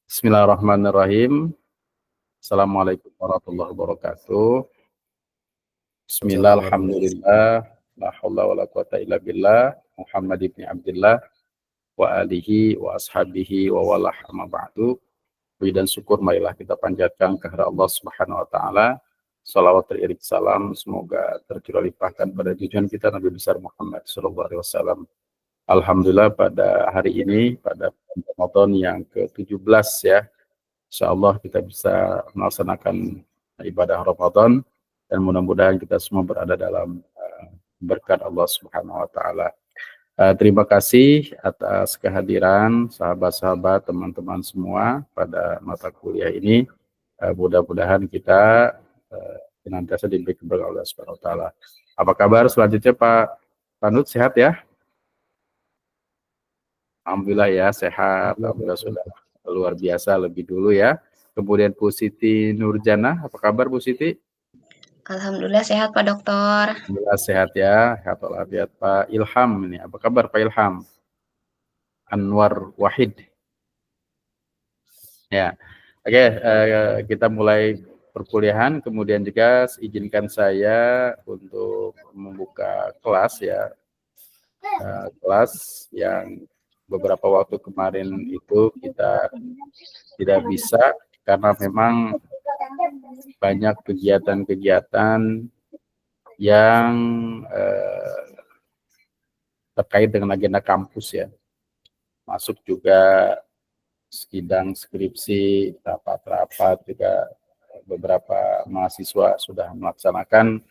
Bismillahirrahmanirrahim. Assalamualaikum warahmatullahi wabarakatuh. Bismillah, alhamdulillah, la haula wa la quwata illa billah, Muhammad ibn Abdullah, wa alihi wa ashabihi wa walah amma ba'du. Puji dan syukur marilah kita panjatkan kehadirat Allah Subhanahu wa taala. Salawat teriring salam semoga tercurah limpahkan pada junjungan kita Nabi besar Muhammad sallallahu alaihi wasallam. Alhamdulillah pada hari ini pada Ramadan yang ke-17 ya. Insyaallah kita bisa melaksanakan ibadah Ramadan dan mudah-mudahan kita semua berada dalam berkat Allah Subhanahu wa taala. Terima kasih atas kehadiran sahabat-sahabat, teman-teman semua pada mata kuliah ini. Mudah-mudahan kita senantiasa diberi keberkahan Allah Subhanahu wa taala. Apa kabar selanjutnya Pak Panut, sehat ya? Alhamdulillah ya, sehat. Alhamdulillah sudah luar biasa lebih dulu ya. Kemudian Bu Siti Nurjana, apa kabar Bu Siti? Alhamdulillah sehat Pak Dokter. Alhamdulillah sehat ya, sehat walafiat. Pak Ilham ini, apa kabar Pak Ilham? Anwar Wahid. Ya, oke, kita mulai perkuliahan. Kemudian juga izinkan saya untuk membuka kelas ya, kelas yang beberapa waktu kemarin itu kita tidak bisa karena memang banyak kegiatan-kegiatan yang terkait dengan agenda kampus ya. Masuk juga sidang skripsi, rapat-rapat juga beberapa mahasiswa sudah melaksanakan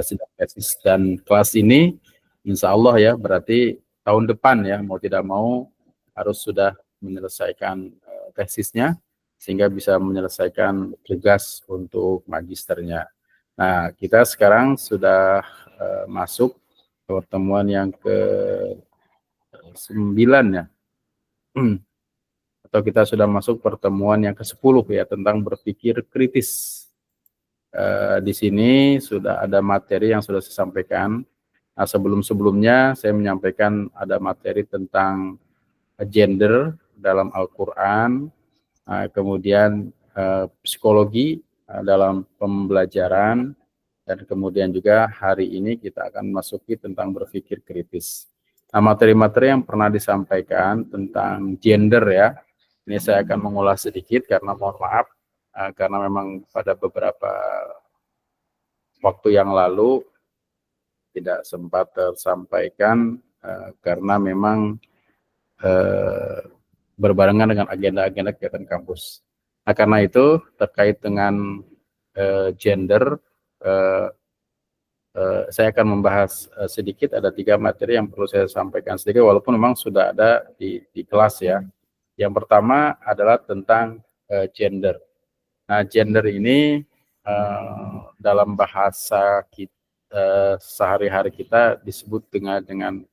sidang tesis dan kelas ini insya Allah ya berarti tahun depan ya mau tidak mau harus sudah menyelesaikan tesisnya sehingga bisa menyelesaikan tugas untuk magisternya. Nah, kita sekarang sudah masuk ke pertemuan yang ke-9 ya. Atau kita sudah masuk pertemuan yang ke-10 ya tentang berpikir kritis. Di sini sudah ada materi yang sudah saya sampaikan. Nah, sebelum-sebelumnya saya menyampaikan ada materi tentang gender dalam Al-Quran, kemudian psikologi dalam pembelajaran, dan kemudian juga hari ini kita akan masuki tentang berpikir kritis. Nah, materi-materi yang pernah disampaikan tentang gender ya, ini saya akan mengulas sedikit karena mohon maaf, karena memang pada beberapa waktu yang lalu tidak sempat tersampaikan karena memang berbarengan dengan agenda-agenda kegiatan kampus. Nah, karena itu terkait dengan gender, saya akan membahas sedikit, ada 3 materi yang perlu saya sampaikan sedikit, walaupun memang sudah ada di kelas ya. Yang pertama adalah tentang gender. Nah, gender ini dalam bahasa kita, sehari-hari kita disebut dengan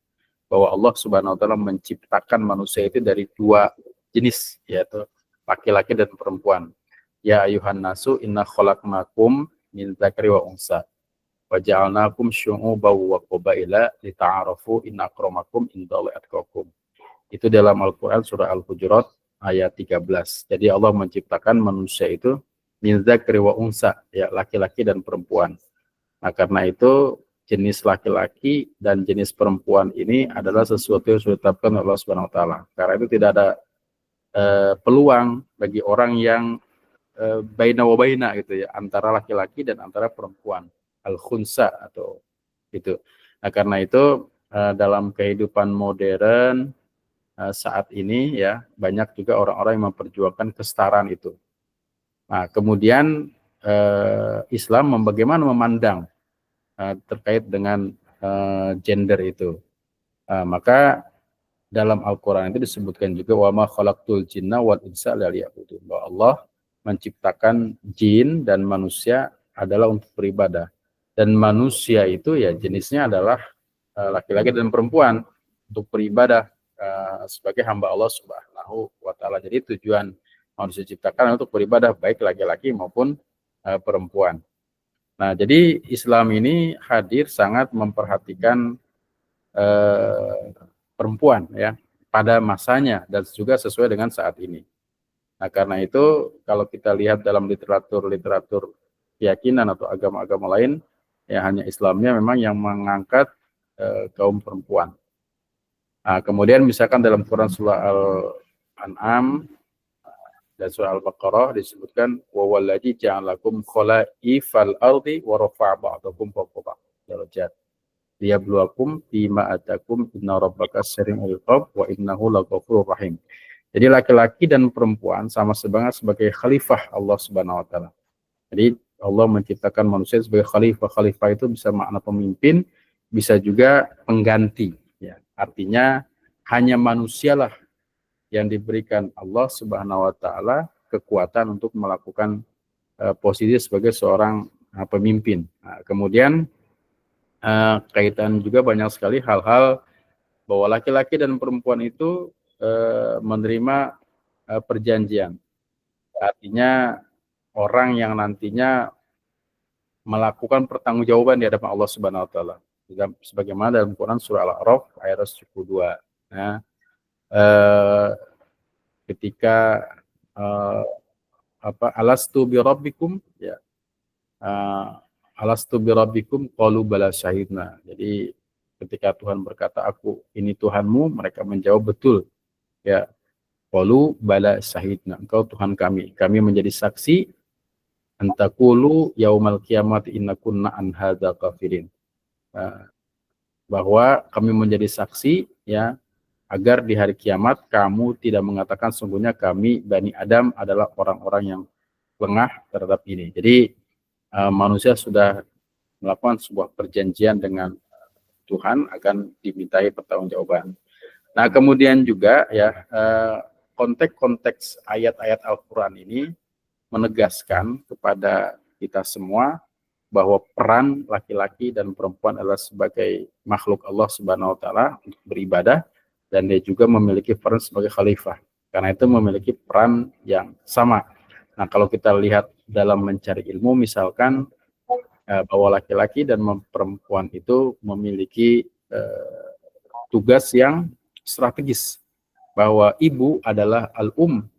bahwa Allah Subhanahu wa taala menciptakan manusia itu dari 2 jenis, yaitu laki-laki dan perempuan. Ya ayuhan nasu inna khalaqnakum min dzakari wa unsa wa ja'alnakum syu'uban wa qabaila lita'arafu inna akramakum indallahi atqakum. Itu dalam Al-Qur'an surah Al-Hujurat ayat 13. Jadi Allah menciptakan manusia itu min dzakari wa unsa, ya laki-laki dan perempuan. Nah, karena itu jenis laki-laki dan jenis perempuan ini adalah sesuatu yang sudah ditetapkan oleh Allah Subhanahu wa taala. Karena itu tidak ada peluang bagi orang yang baina wa baina gitu ya, antara laki-laki dan antara perempuan, al-khunsa atau itu. Nah, karena itu dalam kehidupan modern saat ini ya banyak juga orang-orang yang memperjuangkan kesetaraan itu. Nah, kemudian Islam bagaimana memandang terkait dengan gender itu. Maka dalam Al-Quran itu disebutkan juga wa ma khalaqtul jinna wal insa illa liya'budun, bahwa Allah menciptakan jin dan manusia adalah untuk beribadah, dan manusia itu ya jenisnya adalah laki-laki dan perempuan untuk beribadah sebagai hamba Allah Subhanahu wa taala. Jadi tujuan manusia diciptakan untuk beribadah baik laki-laki maupun perempuan. Nah, jadi Islam ini hadir sangat memperhatikan perempuan ya pada masanya dan juga sesuai dengan saat ini. Nah, karena itu kalau kita lihat dalam literatur keyakinan atau agama-agama lain, ya hanya Islamnya memang yang mengangkat kaum perempuan. Nah, kemudian misalkan dalam Quran surah Al-An'am dan surah Al-Baqarah disebutkan wawalladzi ja'alakum khalaifal ardi wa rafa'a ba'dakum fawqa darajat liyabluwakum fima atakum inna rabbaka sari'ul iqab wa innahu laghafurur rahim. Jadi laki-laki dan perempuan sama sebagai khalifah Allah Subhanahu wa taala. Jadi Allah menciptakan manusia sebagai khalifah. Khalifah itu bisa makna pemimpin, bisa juga pengganti ya. Artinya hanya manusialah yang diberikan Allah Subhanahu wa taala kekuatan untuk melakukan posisi sebagai seorang pemimpin. Nah, kemudian kaitan juga banyak sekali hal-hal bahwa laki-laki dan perempuan itu menerima perjanjian. Artinya orang yang nantinya melakukan pertanggungjawaban di hadapan Allah Subhanahu wa taala. Sebagaimana dalam Quran surah Al-A'raf ayat 72. Nah, ketika alastu bi rabbikum ya. Alastu bi rabbikum qalu bala syahidna. Jadi ketika Tuhan berkata aku ini Tuhanmu, mereka menjawab betul. Ya, qalu bala syahidna. Engkau Tuhan kami. Kami menjadi saksi antakulu yaumal kiamat inna kunna an hadza kafirin. Bahwa kami menjadi saksi ya agar di hari kiamat kamu tidak mengatakan sungguhnya kami Bani Adam adalah orang-orang yang lengah terhadap ini. Jadi manusia sudah melakukan sebuah perjanjian dengan Tuhan akan dimintai pertanggungjawaban. Nah, kemudian juga ya konteks ayat-ayat Al-Qur'an ini menegaskan kepada kita semua bahwa peran laki-laki dan perempuan adalah sebagai makhluk Allah Subhanahu wa taala untuk beribadah dan dia juga memiliki peran sebagai khalifah. Karena itu memiliki peran yang sama. Nah, kalau kita lihat dalam mencari ilmu misalkan bahwa laki-laki dan perempuan itu memiliki tugas yang strategis, bahwa ibu adalah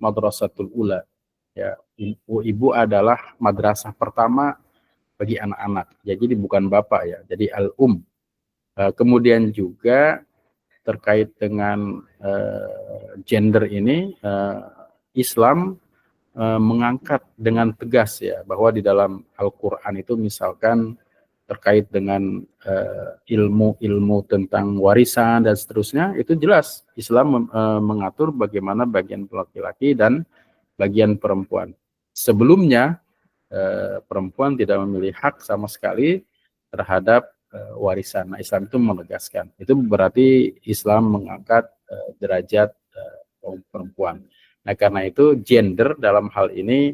madrasatul ula ya, ibu adalah madrasah pertama bagi anak-anak ya, jadi bukan bapak ya, jadi kemudian juga terkait dengan gender ini Islam mengangkat dengan tegas ya, bahwa di dalam Al-Quran itu misalkan terkait dengan ilmu-ilmu tentang warisan dan seterusnya, itu jelas Islam mengatur bagaimana bagian laki-laki dan bagian perempuan. Sebelumnya perempuan tidak memiliki hak sama sekali terhadap warisan. Nah, Islam itu menegaskan. Itu berarti Islam mengangkat derajat kaum perempuan. Nah, karena itu gender dalam hal ini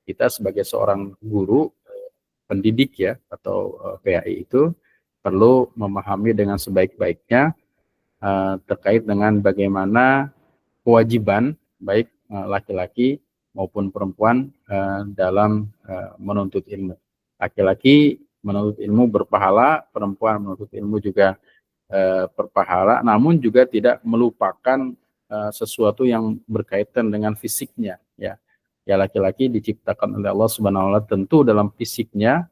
kita sebagai seorang guru pendidik ya atau PAI itu perlu memahami dengan sebaik-baiknya terkait dengan bagaimana kewajiban baik laki-laki maupun perempuan dalam menuntut ilmu. Laki-laki menuntut ilmu berpahala, perempuan menuntut ilmu juga berpahala, namun juga tidak melupakan sesuatu yang berkaitan dengan fisiknya ya. Ya, laki-laki diciptakan oleh Allah Subhanahu wa taala tentu dalam fisiknya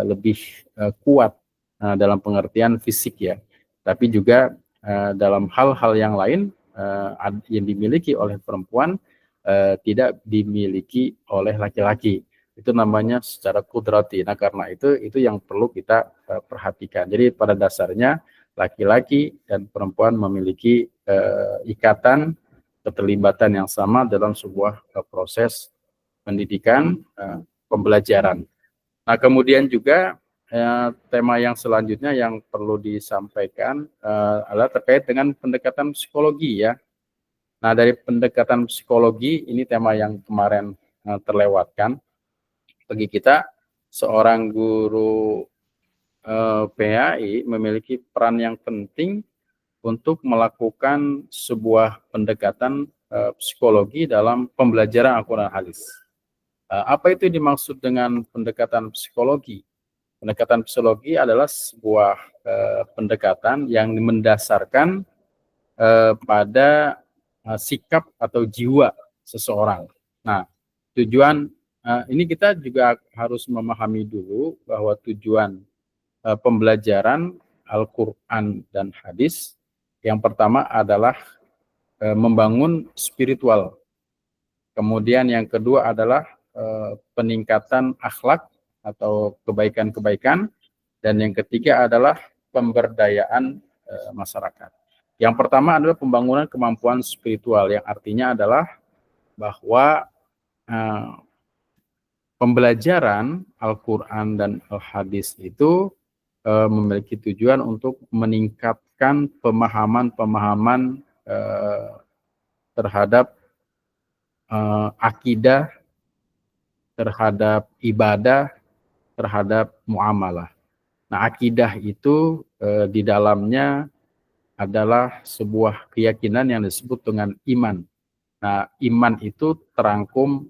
lebih kuat dalam pengertian fisik ya. Tapi juga dalam hal-hal yang lain yang dimiliki oleh perempuan tidak dimiliki oleh laki-laki. Itu namanya secara kudrati. Nah, karena itu yang perlu kita perhatikan. Jadi pada dasarnya laki-laki dan perempuan memiliki ikatan keterlibatan yang sama dalam sebuah proses pendidikan pembelajaran. Nah, kemudian juga tema yang selanjutnya yang perlu disampaikan adalah terkait dengan pendekatan psikologi ya. Nah, dari pendekatan psikologi ini tema yang kemarin terlewatkan bagi kita. Seorang guru PAI memiliki peran yang penting untuk melakukan sebuah pendekatan psikologi dalam pembelajaran Al-Quran Hadis. Apa itu dimaksud dengan pendekatan psikologi? Pendekatan psikologi adalah sebuah pendekatan yang mendasarkan pada sikap atau jiwa seseorang. Nah, tujuan ini kita juga harus memahami dulu bahwa tujuan pembelajaran Al-Quran dan hadis yang pertama adalah membangun spiritual. Kemudian yang kedua adalah peningkatan akhlak atau kebaikan-kebaikan. Dan yang ketiga adalah pemberdayaan masyarakat. Yang pertama adalah pembangunan kemampuan spiritual, yang artinya adalah bahwa pembelajaran Al-Quran dan Al-Hadis itu memiliki tujuan untuk meningkatkan pemahaman-pemahaman terhadap akidah, terhadap ibadah, terhadap muamalah. Nah, akidah itu di dalamnya adalah sebuah keyakinan yang disebut dengan iman. Nah, iman itu terangkum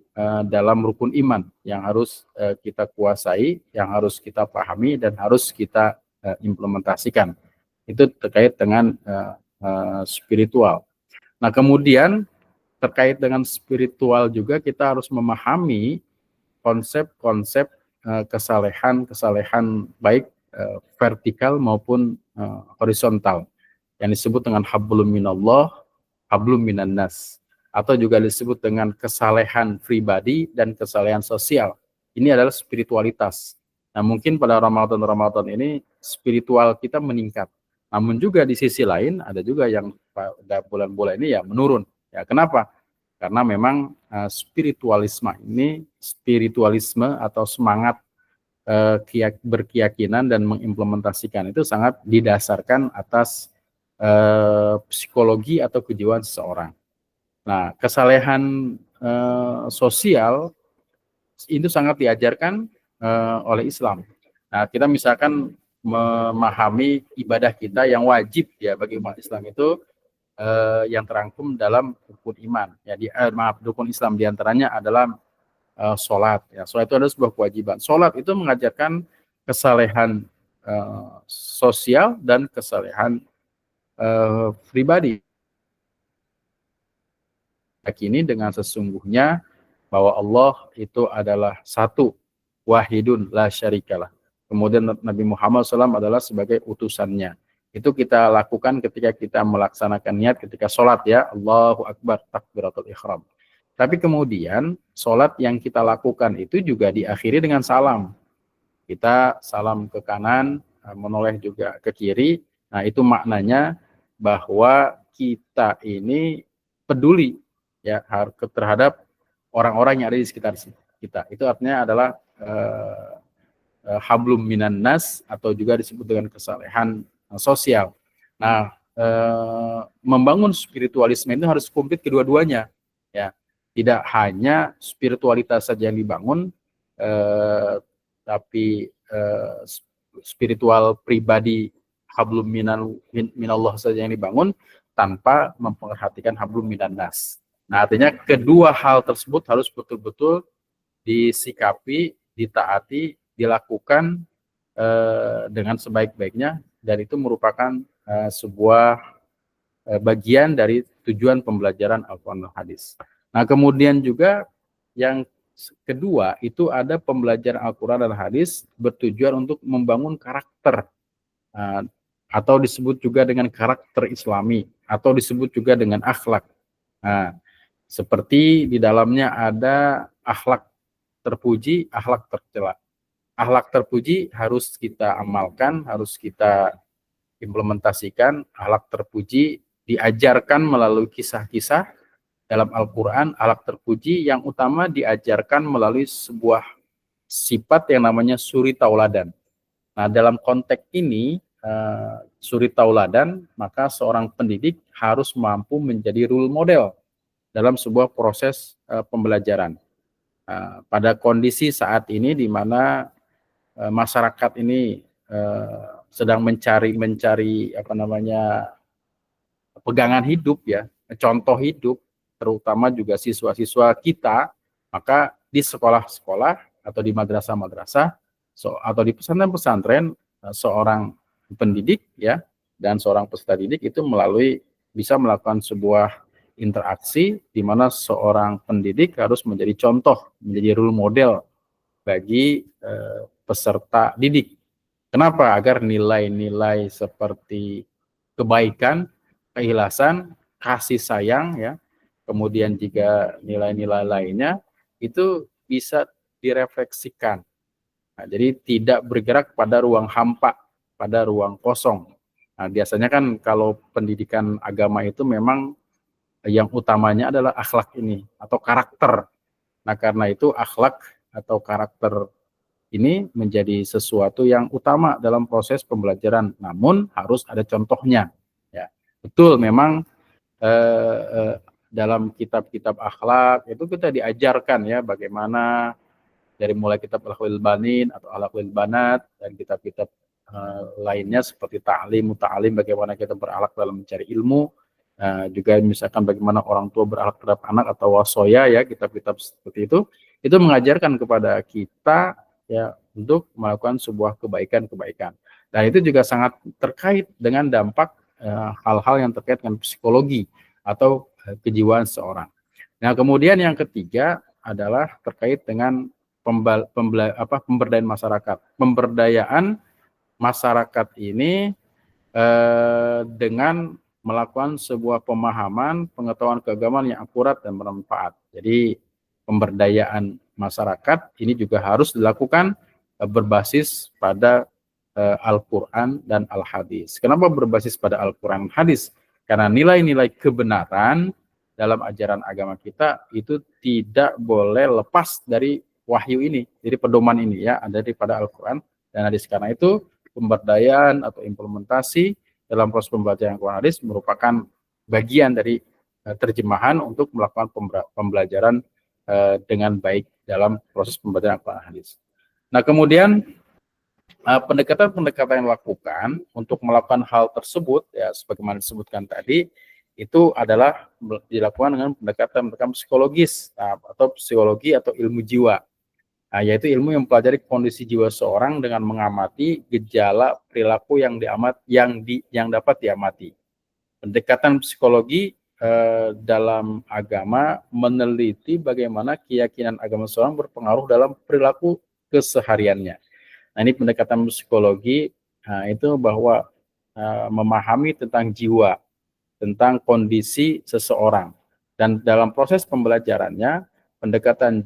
dalam rukun iman yang harus kita kuasai, yang harus kita pahami, dan harus kita implementasikan. Itu terkait dengan spiritual. Nah, kemudian terkait dengan spiritual juga kita harus memahami konsep-konsep kesalehan baik vertikal maupun horizontal yang disebut dengan hablum minallah, hablum minannas, atau juga disebut dengan kesalehan pribadi dan kesalehan sosial. Ini adalah spiritualitas. Nah, mungkin pada Ramadan ini spiritual kita meningkat. Namun juga di sisi lain ada juga yang pada bulan-bulan ini ya menurun. Ya, kenapa? Karena memang spiritualisme atau semangat berkeyakinan dan mengimplementasikan itu sangat didasarkan atas psikologi atau kejiwaan seseorang. Nah, kesalehan sosial itu sangat diajarkan oleh Islam. Nah, kita misalkan memahami ibadah kita yang wajib ya bagi umat Islam itu yang terangkum dalam rukun iman. Ya, rukun Islam diantaranya adalah sholat. Ya, sholat itu adalah sebuah kewajiban. Sholat itu mengajarkan kesalehan sosial dan kesalehan pribadi. Yakini dengan sesungguhnya bahwa Allah itu adalah satu, wahidun la syarikalah. Kemudian Nabi Muhammad SAW adalah sebagai utusannya. Itu kita lakukan ketika kita melaksanakan niat ketika sholat ya, Allahu Akbar, takbiratul ihram. Tapi kemudian sholat yang kita lakukan itu juga diakhiri dengan salam. Kita salam ke kanan, menoleh juga ke kiri. Nah, itu maknanya bahwa kita ini peduli ya terhadap orang-orang yang ada di sekitar kita. Itu artinya adalah hablum minan nas atau juga disebut dengan kesalehan sosial. Nah, membangun spiritualisme itu harus komplit kedua-duanya, ya. Tidak hanya spiritualitas saja yang dibangun, tapi spiritual pribadi hablum minallah saja yang dibangun tanpa memperhatikan hablum minan nas. Nah, artinya kedua hal tersebut harus betul-betul disikapi, ditaati, dilakukan dengan sebaik-baiknya, dan itu merupakan sebuah bagian dari tujuan pembelajaran Al-Quran dan Hadis. Nah, kemudian juga yang kedua itu ada pembelajaran Al-Quran dan Hadis bertujuan untuk membangun karakter atau disebut juga dengan karakter Islami atau disebut juga dengan akhlak. Nah, seperti di dalamnya ada akhlak terpuji, akhlak tercela. Akhlak terpuji harus kita amalkan, harus kita implementasikan. Akhlak terpuji diajarkan melalui kisah-kisah dalam Al-Quran. Akhlak terpuji yang utama diajarkan melalui sebuah sifat yang namanya suri tauladan. Nah, dalam konteks ini, suri tauladan, maka seorang pendidik harus mampu menjadi role model dalam sebuah proses pembelajaran. Pada kondisi saat ini di mana masyarakat ini sedang mencari pegangan hidup ya, contoh hidup, terutama juga siswa-siswa kita, maka di sekolah-sekolah atau di madrasah-madrasah atau di pesantren-pesantren, seorang pendidik ya dan seorang peserta didik itu bisa melakukan sebuah interaksi di mana seorang pendidik harus menjadi contoh, menjadi role model bagi peserta didik. Kenapa? Agar nilai-nilai seperti kebaikan, keikhlasan, kasih sayang ya, kemudian juga nilai-nilai lainnya itu bisa direfleksikan. Nah, jadi tidak bergerak pada ruang hampa, pada ruang kosong. Nah, biasanya kan kalau pendidikan agama itu memang yang utamanya adalah akhlak ini atau karakter. Nah, karena itu akhlak atau karakter ini menjadi sesuatu yang utama dalam proses pembelajaran. Namun harus ada contohnya. Ya, betul memang dalam kitab-kitab akhlak itu kita diajarkan ya bagaimana dari mulai kitab Akhlaqul Banin atau Akhlaqul Banat dan kitab-kitab lainnya seperti Ta'lim, Muta'alim, bagaimana kita berakhlak dalam mencari ilmu, juga misalkan bagaimana orang tua berakhlak terhadap anak atau wasoya ya, kitab-kitab seperti itu mengajarkan kepada kita ya untuk melakukan sebuah kebaikan-kebaikan. Dan itu juga sangat terkait dengan dampak hal-hal yang terkait dengan psikologi atau kejiwaan seorang. Nah, kemudian yang ketiga adalah terkait dengan pemberdayaan masyarakat. Pemberdayaan masyarakat ini dengan melakukan sebuah pemahaman, pengetahuan keagamaan yang akurat dan bermanfaat. Jadi pemberdayaan masyarakat ini juga harus dilakukan berbasis pada Al-Quran dan Al-Hadis. Kenapa berbasis pada Al-Quran dan Hadis? Karena nilai-nilai kebenaran dalam ajaran agama kita itu tidak boleh lepas dari wahyu ini, jadi pedoman ini ya, ada daripada Al-Quran dan Hadis. Karena itu pemberdayaan atau implementasi dalam proses pembelajaran Al-Quran Hadis merupakan bagian dari terjemahan untuk melakukan pembelajaran dengan baik dalam proses pembelajaran Al-Quran Hadis. Nah, kemudian pendekatan-pendekatan yang dilakukan untuk melakukan hal tersebut ya sebagaimana disebutkan tadi itu adalah dilakukan dengan pendekatan psikologis atau psikologi atau ilmu jiwa. Nah, yaitu ilmu yang mempelajari kondisi jiwa seorang dengan mengamati gejala perilaku yang dapat diamati. Pendekatan psikologi dalam agama meneliti bagaimana keyakinan agama seorang berpengaruh dalam perilaku kesehariannya. Nah, ini pendekatan psikologi itu bahwa memahami tentang jiwa, tentang kondisi seseorang, dan dalam proses pembelajarannya pendekatan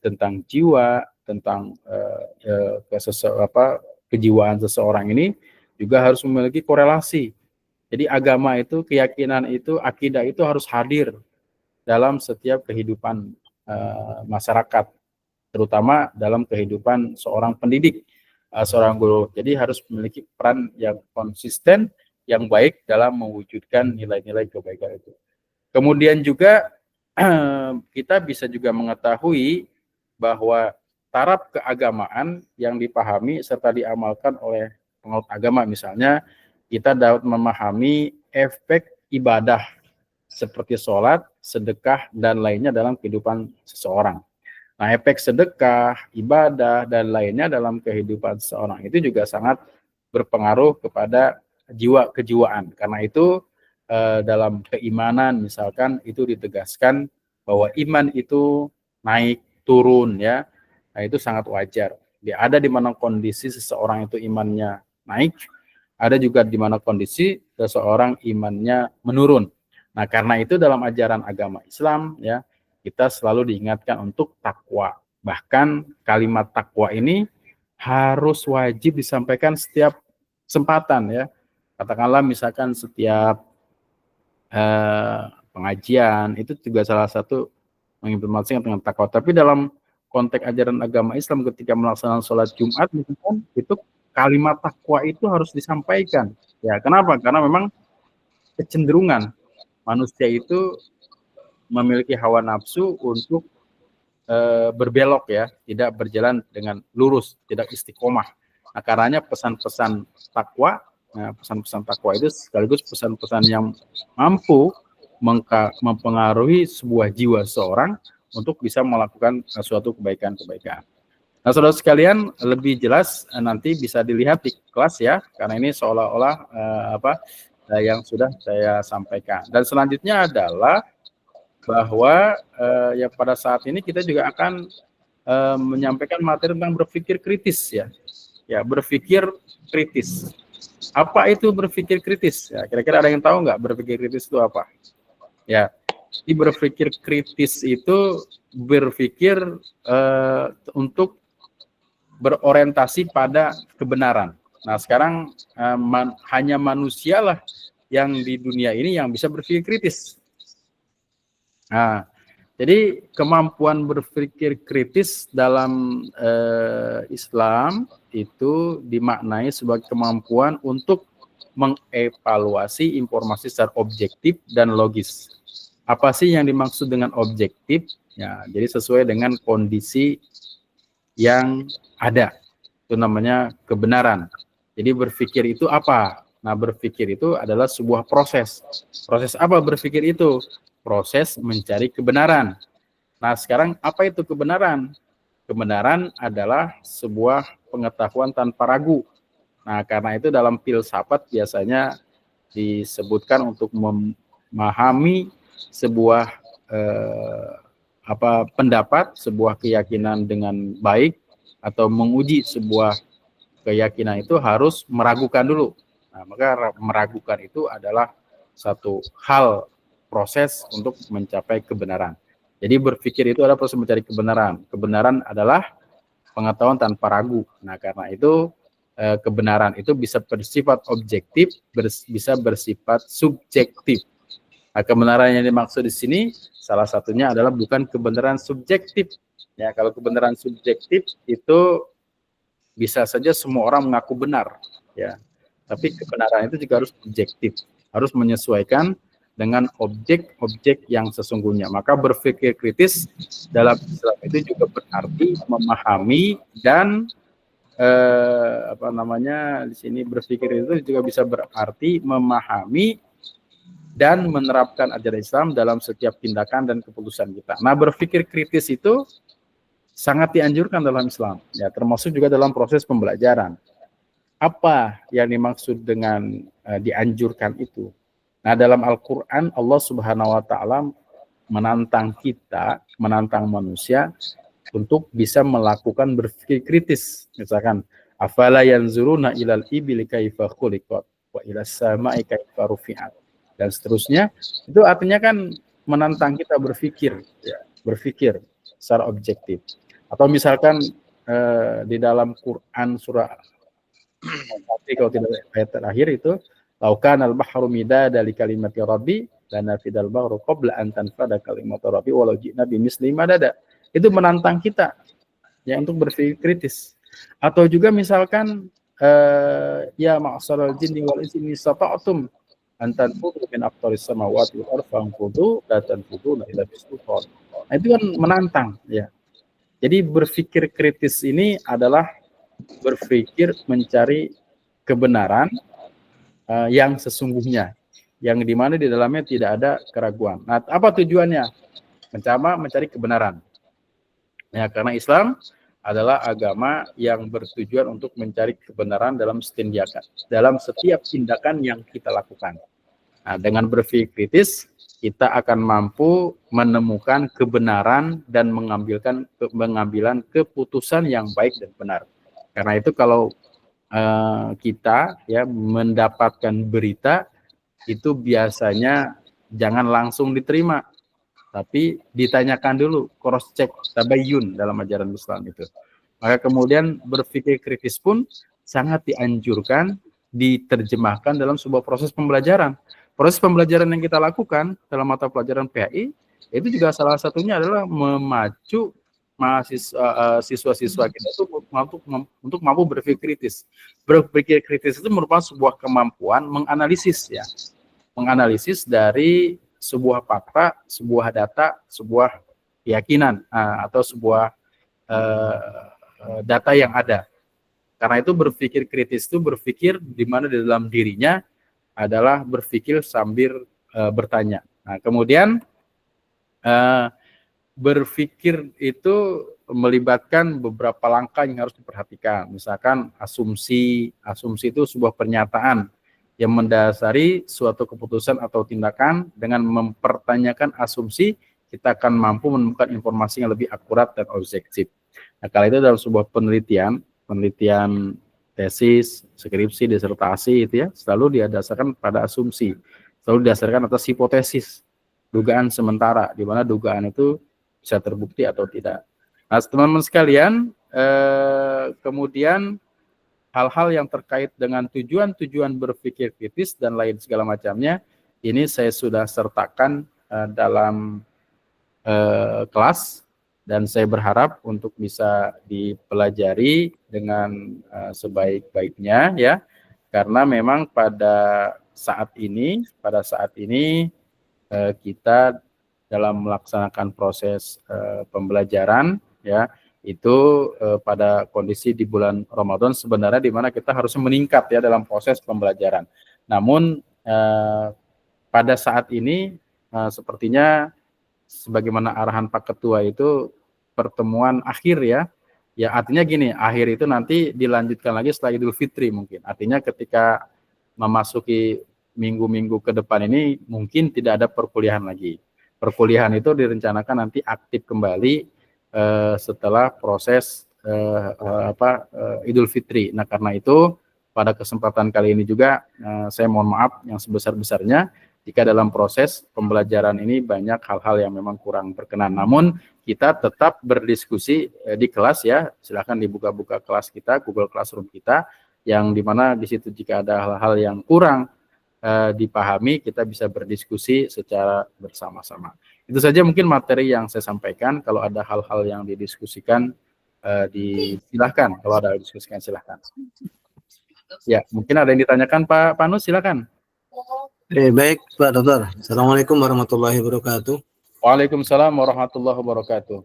tentang jiwa, tentang kejiwaan seseorang ini juga harus memiliki korelasi. Jadi agama itu, keyakinan itu, akidah itu harus hadir dalam setiap kehidupan masyarakat, terutama dalam kehidupan seorang pendidik, seorang guru. Jadi harus memiliki peran yang konsisten, yang baik dalam mewujudkan nilai-nilai kebaikan itu. Kemudian juga kita bisa juga mengetahui bahwa taraf keagamaan yang dipahami serta diamalkan oleh penganut agama, misalnya kita dapat memahami efek ibadah seperti sholat, sedekah, dan lainnya dalam kehidupan seseorang. Nah, efek sedekah, ibadah, dan lainnya dalam kehidupan seseorang itu juga sangat berpengaruh kepada kejiwaan. Karena itu dalam keimanan misalkan itu ditegaskan bahwa iman itu naik turun ya. Nah, itu sangat wajar. Ada di mana kondisi seseorang itu imannya naik, ada juga di mana kondisi seseorang imannya menurun. Nah, karena itu dalam ajaran agama Islam ya, kita selalu diingatkan untuk takwa. Bahkan kalimat takwa ini harus wajib disampaikan setiap kesempatan ya. Katakanlah misalkan setiap pengajian itu juga salah satu mengimplementasikan dengan takwa. Tapi dalam konteks ajaran agama Islam ketika melaksanakan sholat Jumat misalkan, itu kalimat takwa itu harus disampaikan. Ya, kenapa? Karena memang kecenderungan manusia itu memiliki hawa nafsu untuk berbelok ya, tidak berjalan dengan lurus, tidak istiqomah. Nah, karenanya pesan-pesan takwa, pesan-pesan takwa itu sekaligus pesan-pesan yang mampu mempengaruhi sebuah jiwa seorang untuk bisa melakukan suatu kebaikan-kebaikan. Nah, saudara sekalian, lebih jelas nanti bisa dilihat di kelas ya, karena ini seolah-olah yang sudah saya sampaikan. Dan selanjutnya adalah bahwa ya pada saat ini kita juga akan menyampaikan materi tentang berpikir kritis ya. Ya, berpikir kritis. Apa itu berpikir kritis? Ya, kira-kira ada yang tahu nggak berpikir kritis itu apa? Ya, di berpikir kritis itu berpikir untuk berorientasi pada kebenaran. Nah, sekarang hanya manusialah yang di dunia ini yang bisa berpikir kritis. Nah, jadi kemampuan berpikir kritis dalam Islam itu dimaknai sebagai kemampuan untuk mengevaluasi informasi secara objektif dan logis. Apa sih yang dimaksud dengan objektif? Ya, jadi sesuai dengan kondisi yang ada. Itu namanya kebenaran. Jadi berpikir itu apa? Nah, berpikir itu adalah sebuah proses. Proses apa berpikir itu? Proses mencari kebenaran. Nah, sekarang apa itu kebenaran? Kebenaran adalah sebuah pengetahuan tanpa ragu. Nah, karena itu dalam filsafat biasanya disebutkan untuk memahami sebuah pendapat, sebuah keyakinan dengan baik atau menguji sebuah keyakinan itu harus meragukan dulu. Nah, maka meragukan itu adalah satu hal proses untuk mencapai kebenaran. Jadi berpikir itu adalah proses mencari kebenaran. Kebenaran adalah pengetahuan tanpa ragu. Nah, karena itu kebenaran itu bisa bersifat objektif, bisa bersifat subjektif. Nah, kebenaran yang dimaksud di sini salah satunya adalah bukan kebenaran subjektif. Ya, kalau kebenaran subjektif itu bisa saja semua orang mengaku benar, ya. Tapi kebenaran itu juga harus objektif, harus menyesuaikan dengan objek-objek yang sesungguhnya. Maka berpikir kritis dalam Islam itu juga berarti memahami dan di sini berpikir itu juga bisa berarti memahami dan menerapkan ajaran Islam dalam setiap tindakan dan keputusan kita. Nah, berpikir kritis itu sangat dianjurkan dalam Islam, ya, termasuk juga dalam proses pembelajaran. Apa yang dimaksud dengan dianjurkan itu? Nah, dalam Al-Quran Allah Subhanahu Wa Taala menantang kita, menantang manusia untuk bisa melakukan berpikir kritis. Misalkan, afala yanzuruna ilal ibili kaifa khuliqat wa ilas sama'i kaifa rufi'at, dan seterusnya. Itu artinya kan menantang kita berpikir, ya, berpikir secara objektif. Atau misalkan di dalam Quran surah kalau tidak ayat terakhir itu, laukan al-bahru midada li kalimati rabbi lanafidal bahru qabla an tanfada kalimatu rabbi walau ji'na bimisli madada. Itu menantang kita ya untuk berpikir kritis. Atau juga misalkan ya ma'asyaral jinni wal insi in istata'tum an tanfudu min aqtaris samawati wal ardi fanfudu la tanfuduna illa bisultan. Nah, itu kan menantang ya. Jadi berpikir kritis ini adalah berpikir mencari kebenaran yang sesungguhnya, yang dimana di dalamnya tidak ada keraguan. Nah, apa tujuannya? Mencari kebenaran. Ya, karena Islam adalah agama yang bertujuan untuk mencari kebenaran dalam setiap tindakan yang kita lakukan. Nah, dengan berpikir kritis, kita akan mampu menemukan kebenaran dan mengambilan keputusan yang baik dan benar. Karena itu kalau kita ya mendapatkan berita itu biasanya jangan langsung diterima, tapi ditanyakan dulu, cross check, tabayyun dalam ajaran Islam itu. Maka kemudian berpikir kritis pun sangat dianjurkan diterjemahkan dalam sebuah proses pembelajaran. Proses pembelajaran yang kita lakukan dalam mata pelajaran PAI itu juga salah satunya adalah memacu mahasiswa siswa-siswa kita itu untuk mampu berpikir kritis. Berpikir kritis itu merupakan sebuah kemampuan menganalisis ya. Menganalisis dari sebuah fakta, sebuah data, sebuah keyakinan atau sebuah data yang ada. Karena itu berpikir kritis itu berpikir di mana di dalam dirinya adalah berpikir sambil bertanya. Nah, kemudian berpikir itu melibatkan beberapa langkah yang harus diperhatikan. Misalkan asumsi itu sebuah pernyataan yang mendasari suatu keputusan atau tindakan dengan mempertanyakan asumsi kita akan mampu menemukan informasi yang lebih akurat dan objektif. Nah, kala itu dalam sebuah penelitian tesis, skripsi, disertasi itu ya, selalu didasarkan pada asumsi, selalu didasarkan atas hipotesis, dugaan sementara, di mana dugaan itu bisa terbukti atau tidak. Nah, teman-teman sekalian, kemudian hal-hal yang terkait dengan tujuan-tujuan berpikir kritis dan lain segala macamnya, ini saya sudah sertakan dalam kelas, dan saya berharap untuk bisa dipelajari dengan sebaik-baiknya ya, karena memang pada saat ini kita dalam melaksanakan proses pembelajaran ya, itu pada kondisi di bulan Ramadan sebenarnya di mana kita harus meningkat ya dalam proses pembelajaran. Namun pada saat ini sepertinya sebagaimana arahan Pak Ketua itu pertemuan akhir ya. Ya artinya gini, akhir itu nanti dilanjutkan lagi setelah Idul Fitri mungkin. Artinya ketika memasuki minggu-minggu ke depan ini mungkin tidak ada perkuliahan lagi. Perkuliahan itu direncanakan nanti aktif kembali setelah proses Idul Fitri. Nah, karena itu pada kesempatan kali ini juga saya mohon maaf yang sebesar-besarnya jika dalam proses pembelajaran ini banyak hal-hal yang memang kurang berkenan. Namun kita tetap berdiskusi di kelas ya. Silakan dibuka-buka kelas kita, Google Classroom kita, yang dimana di situ jika ada hal-hal yang kurang dipahami, kita bisa berdiskusi secara bersama-sama. Itu saja mungkin materi yang saya sampaikan. Kalau ada hal-hal yang didiskusikan, silahkan. Kalau ada diskusikan, silahkan. Ya, mungkin ada yang ditanyakan Pak Panus, silahkan. Baik Pak Dokter. Assalamualaikum warahmatullahi wabarakatuh. Waalaikumsalam warahmatullahi wabarakatuh.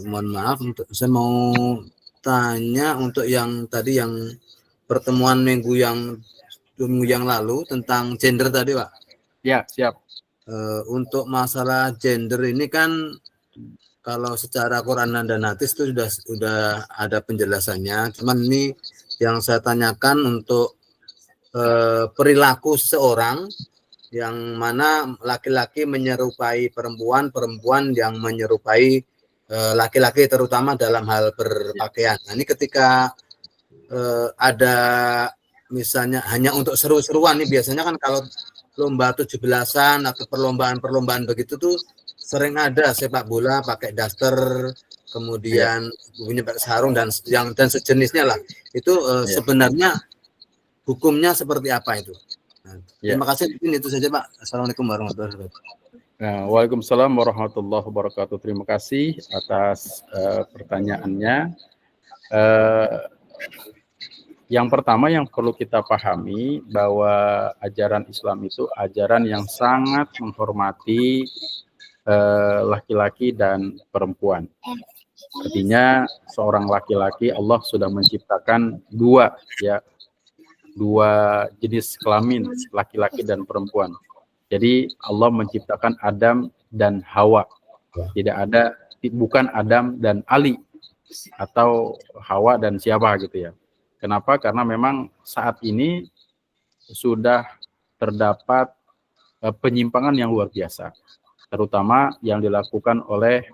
Mohon maaf, saya mau tanya untuk yang tadi yang pertemuan minggu yang lalu tentang gender tadi Pak. Ya, siap. Untuk masalah gender ini kan kalau secara Quran dan hadis itu sudah ada penjelasannya. Cuman ini yang saya tanyakan untuk perilaku seseorang yang mana laki-laki menyerupai perempuan, perempuan yang menyerupai laki-laki terutama dalam hal berpakaian. Nah, ini ketika ada misalnya hanya untuk seru-seruan nih, biasanya kan kalau lomba 17-an atau perlombaan-perlombaan begitu tuh sering ada sepak bola pakai daster, kemudian punya sarung dan sejenisnya lah. Itu sebenarnya hukumnya seperti apa itu? Nah, terima kasih. Ini itu saja Pak. Assalamualaikum warahmatullahi wabarakatuh. Nah, waalaikumsalam warahmatullahi wabarakatuh. Terima kasih atas pertanyaannya. Yang pertama yang perlu kita pahami bahwa ajaran Islam itu ajaran yang sangat menghormati laki-laki dan perempuan. Artinya seorang laki-laki Allah sudah menciptakan dua jenis kelamin, laki-laki dan perempuan. Jadi Allah menciptakan Adam dan Hawa. Bukan Adam dan Ali atau Hawa dan siapa gitu ya. Kenapa? Karena memang saat ini sudah terdapat penyimpangan yang luar biasa, terutama yang dilakukan oleh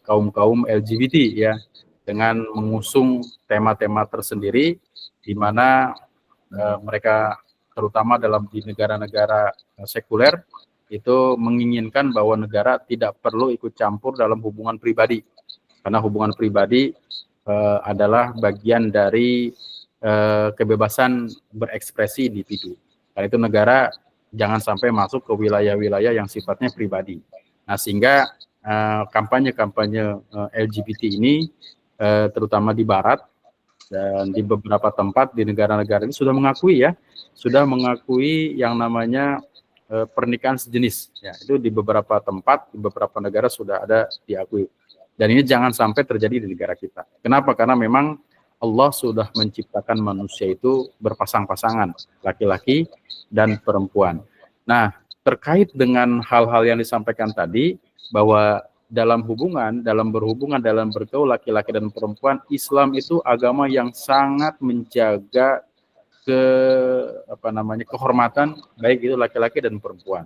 kaum-kaum LGBT ya, dengan mengusung tema-tema tersendiri di mana mereka terutama di negara-negara sekuler itu menginginkan bahwa negara tidak perlu ikut campur dalam hubungan pribadi, karena hubungan pribadi adalah bagian dari kebebasan berekspresi individu. Karena itu negara jangan sampai masuk ke wilayah-wilayah yang sifatnya pribadi. Nah, sehingga kampanye-kampanye LGBT ini terutama di Barat dan di beberapa tempat di negara-negara ini sudah mengakui yang namanya pernikahan sejenis. Ya, itu di beberapa tempat, di beberapa negara sudah ada diakui. Dan ini jangan sampai terjadi di negara kita. Kenapa? Karena memang Allah sudah menciptakan manusia itu berpasang-pasangan, laki-laki dan perempuan. Nah, terkait dengan hal-hal yang disampaikan tadi, bahwa dalam berhubungan, dalam bergaul laki-laki dan perempuan, Islam itu agama yang sangat menjaga kehormatan baik itu laki-laki dan perempuan.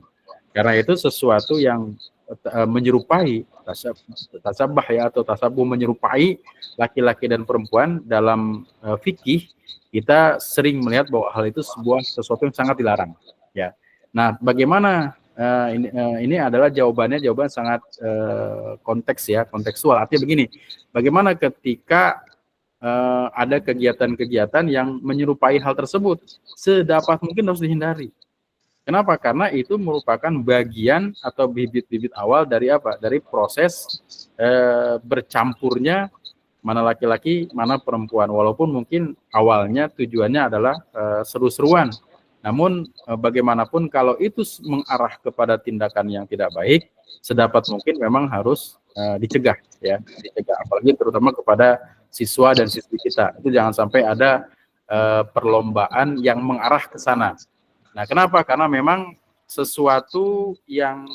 Karena itu sesuatu yang menyerupai tasabah ya, atau tasabuh, menyerupai laki-laki dan perempuan dalam fikih, kita sering melihat bahwa hal itu sesuatu yang sangat dilarang ya. Nah, bagaimana ini adalah jawaban sangat konteks ya, kontekstual. Artinya begini, bagaimana ketika ada kegiatan-kegiatan yang menyerupai hal tersebut, sedapat mungkin harus dihindari. Kenapa? Karena itu merupakan bagian atau bibit-bibit awal dari apa? Dari proses bercampurnya mana laki-laki, mana perempuan. Walaupun mungkin awalnya tujuannya adalah seru-seruan. Namun bagaimanapun kalau itu mengarah kepada tindakan yang tidak baik, sedapat mungkin memang harus dicegah ya, dicegah. Apalagi terutama kepada siswa dan siswi kita. Itu jangan sampai ada perlombaan yang mengarah ke sana. Nah, kenapa? Karena memang sesuatu yang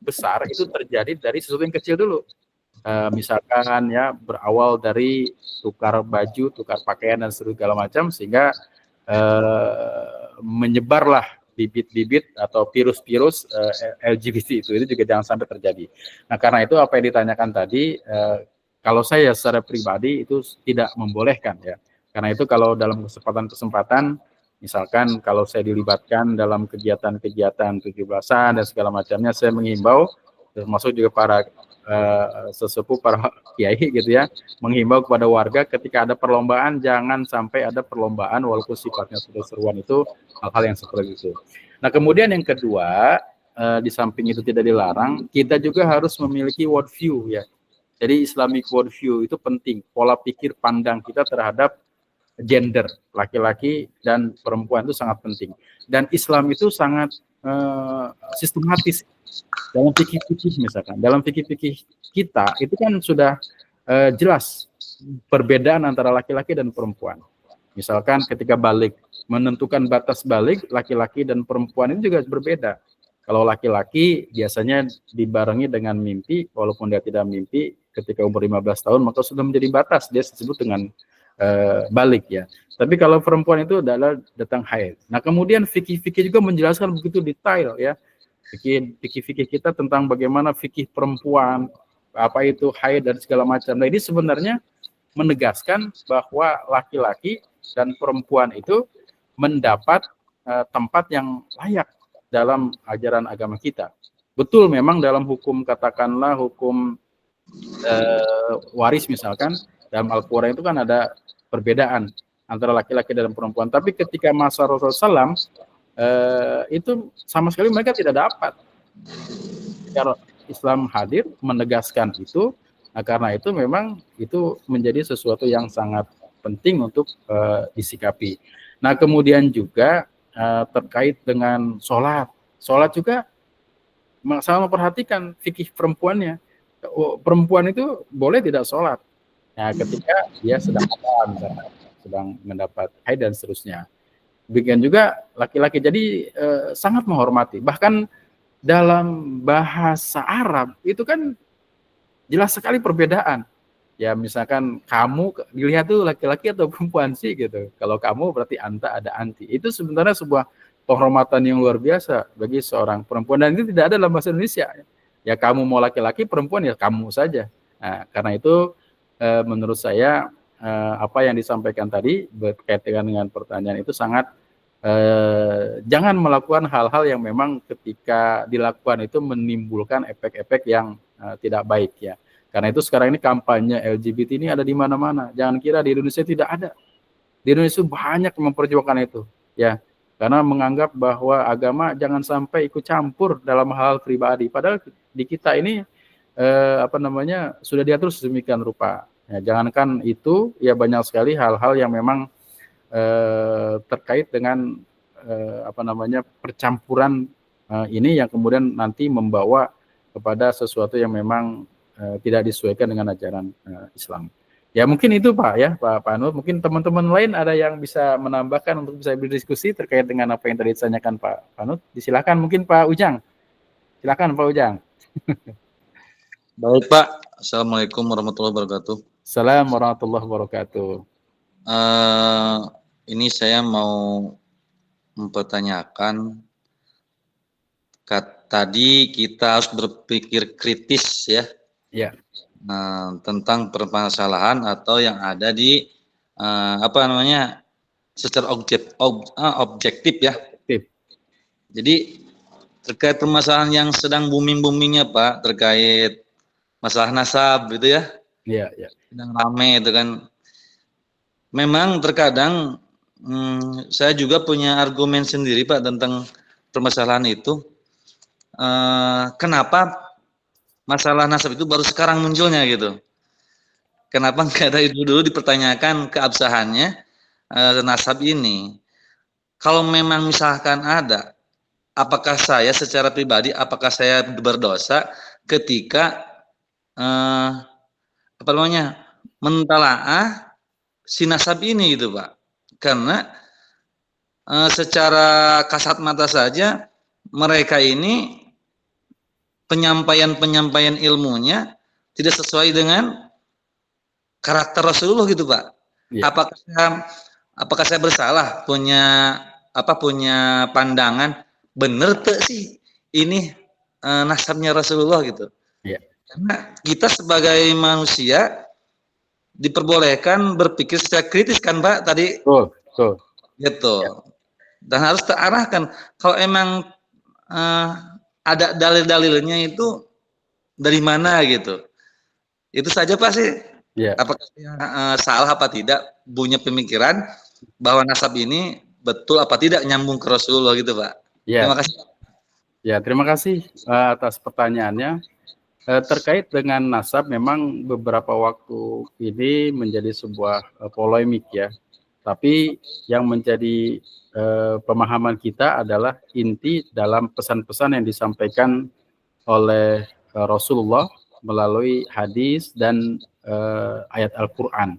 besar itu terjadi dari sesuatu yang kecil dulu. Misalkan ya, berawal dari tukar baju, tukar pakaian dan segala macam, sehingga menyebarlah bibit-bibit atau virus-virus LGBT itu juga jangan sampai terjadi. Nah, karena itu apa yang ditanyakan tadi, kalau saya secara pribadi itu tidak membolehkan ya. Karena itu kalau dalam kesempatan-kesempatan, misalkan kalau saya dilibatkan dalam kegiatan-kegiatan 17-an dan segala macamnya, saya menghimbau, termasuk juga para sesepuh, para kiai gitu ya, menghimbau kepada warga ketika ada perlombaan, jangan sampai ada perlombaan walaupun sifatnya seru-seruan itu, hal-hal yang seperti itu. Nah, kemudian yang kedua, di samping itu tidak dilarang, kita juga harus memiliki world view ya. Jadi Islamic world view itu penting, pola pikir pandang kita terhadap gender, laki-laki dan perempuan itu sangat penting. Dan Islam itu sangat sistematis dalam fikih-fikih, misalkan dalam fikih-fikih kita itu kan sudah jelas perbedaan antara laki-laki dan perempuan. Misalkan ketika balik, menentukan batas balik, laki-laki dan perempuan itu juga berbeda. Kalau laki-laki biasanya dibarengi dengan mimpi, walaupun dia tidak mimpi ketika umur 15 tahun, maka sudah menjadi batas, dia disebut dengan balik ya. Tapi kalau perempuan itu adalah datang haid. Nah, kemudian fikih-fikih juga menjelaskan begitu detail ya. Fikih-fikih kita tentang bagaimana fikih perempuan, apa itu haid dan segala macam. Nah, ini sebenarnya menegaskan bahwa laki-laki dan perempuan itu mendapat tempat yang layak dalam ajaran agama kita. Betul, memang dalam hukum, katakanlah hukum waris misalkan, dalam Al-Quran itu kan ada perbedaan antara laki-laki dan perempuan. Tapi ketika masa Rasulullah SAW, itu sama sekali mereka tidak dapat. Kalau Islam hadir menegaskan itu, nah karena itu memang itu menjadi sesuatu yang sangat penting untuk disikapi. Nah, kemudian juga terkait dengan sholat. Sholat juga sama memperhatikan fikih perempuannya. Perempuan itu boleh tidak sholat. Nah, ketika dia sedang mendapat haid dan seterusnya. Demikian juga laki-laki. Jadi sangat menghormati. Bahkan dalam bahasa Arab itu kan jelas sekali perbedaan. Ya, misalkan kamu dilihat tuh laki-laki atau perempuan sih gitu. Kalau kamu berarti anta, ada anti. Itu sebenarnya sebuah penghormatan yang luar biasa bagi seorang perempuan, dan itu tidak ada dalam bahasa Indonesia. Ya, kamu mau laki-laki, perempuan ya kamu saja. Nah, karena itu menurut saya apa yang disampaikan tadi berkaitan dengan pertanyaan itu sangat jangan melakukan hal-hal yang memang ketika dilakukan itu menimbulkan efek-efek yang tidak baik ya. Karena itu sekarang ini kampanye LGBT ini ada di mana-mana. Jangan kira di Indonesia tidak ada. Di Indonesia banyak yang memperjuangkan itu ya. Karena menganggap bahwa agama jangan sampai ikut campur dalam hal pribadi. Padahal di kita ini sudah diatur sedemikian rupa. Ya, jangankan itu, ya banyak sekali hal-hal yang memang terkait dengan percampuran ini yang kemudian nanti membawa kepada sesuatu yang memang tidak disesuaikan dengan ajaran Islam. Ya mungkin itu Pak ya, Pak Nur. Mungkin teman-teman lain ada yang bisa menambahkan untuk bisa berdiskusi terkait dengan apa yang tadi ditanyakan Pak Nur. Disilakan mungkin Pak Ujang. Silakan Pak Ujang. Baik Pak, Assalamualaikum warahmatullahi wabarakatuh. Assalamualaikum warahmatullahi wabarakatuh. Ini saya mau mempertanyakan Tadi kita harus berpikir kritis ya, Ya, tentang permasalahan atau yang ada di apa namanya secara objektif ya. tip. Jadi terkait permasalahan yang sedang booming-boomingnya Pak, terkait masalah nasab gitu ya, Ya, ya. sedang rame itu kan. Memang terkadang saya juga punya argumen sendiri Pak tentang permasalahan itu. Kenapa masalah nasab itu baru sekarang munculnya gitu? Kenapa nggak dari dulu dipertanyakan keabsahannya nasab ini? Kalau memang misalkan ada, apakah saya secara pribadi, apakah saya berdosa ketika apa namanya mentalaah si nasab ini gitu Pak? Karena secara kasat mata saja mereka ini penyampaian ilmunya tidak sesuai dengan karakter Rasulullah gitu Pak. Ya. Apakah saya bersalah punya pandangan bener tuh sih ini nasabnya Rasulullah gitu. Ya. Karena kita sebagai manusia diperbolehkan berpikir secara kritis kan Pak tadi. Betul. Gitu. Ya. Dan harus terarahkan kalau emang ada dalil-dalilnya itu dari mana gitu. Itu saja Pak sih. Ya. Apakah salah apa tidak punya pemikiran bahwa nasab ini betul apa tidak nyambung ke Rasulullah gitu Pak. Ya. Terima kasih. Ya, terima kasih atas pertanyaannya. Terkait dengan nasab, memang beberapa waktu ini menjadi sebuah polemik ya. Tapi yang menjadi pemahaman kita adalah inti dalam pesan-pesan yang disampaikan oleh Rasulullah melalui hadis dan ayat Al-Quran,